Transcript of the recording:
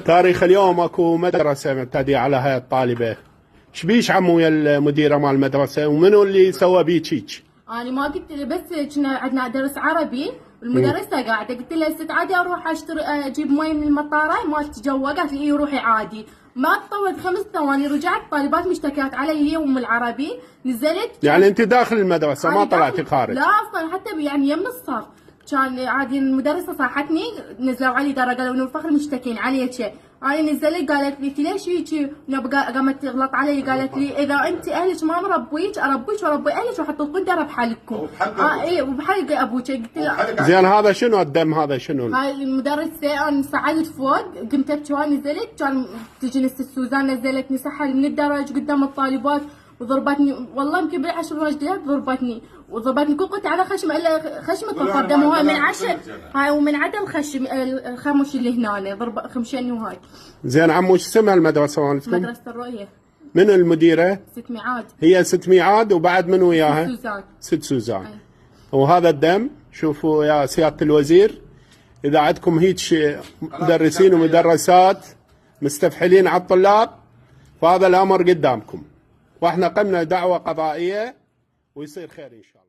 تاريخ اليوم اكو مدرسه معتديه على هاي الطالبه، شبيش عمو يا المديره مال المدرسه ومنو اللي سوى بيك هيك؟ انا ما قلت له، بس كنا عندنا درس عربي والمدرسه قاعده، قلت لها ست عادي اروح اشتري اجيب مي من المطاره مالت جوا، قالت لي روحي عادي. ما طولت 5 ثواني رجعت طالبات مشتكيات علي هي وام العربي، نزلت. يعني انت داخل المدرسه ما طلعتي خارج؟ لا اصلا حتى يعني يم الصف كان عادي، المدرسه صاحتني نزلوا علي درجه قالوا انه الفخر مشتكين عليك. انا نزلت قالت لي ليش هيك، قامت تغلط علي، قالت لي اذا انت اهلك ما مربيك اربيك واربي اهلك واحط القدره بحالكم. اي وبحلق ابوك. قلت له زين هذا شنو الدم هذا شنو؟ هاي المدرسه انا صعدت فوق قمت ابكي، نزلت كان تجي نست سوزان نزلتني سحل من الدرج قدام الطالبات وضربتني، والله يمكن بالعشر رجليات ضربتني وضربتني كوكت على خشم الا خشمك قدموها من عشر هاي ومن عدم خشم الخمش اللي هنا ضرب خمشين وهاي. زين عمو شو اسمها المدرسه مالتكم؟ مدرسه الرؤيه. من المديره؟ ست ميعاد. هي ست ميعاد وبعد من وياها؟ ست سوزان. ست سوزان. وهذا الدم شوفوا يا سياده الوزير، اذا عندكم هيك مدرسين ومدرسات مستفحلين على الطلاب فهذا الامر قدامكم، واحنا قمنا دعوه قضائيه ويصير خير ان شاء الله.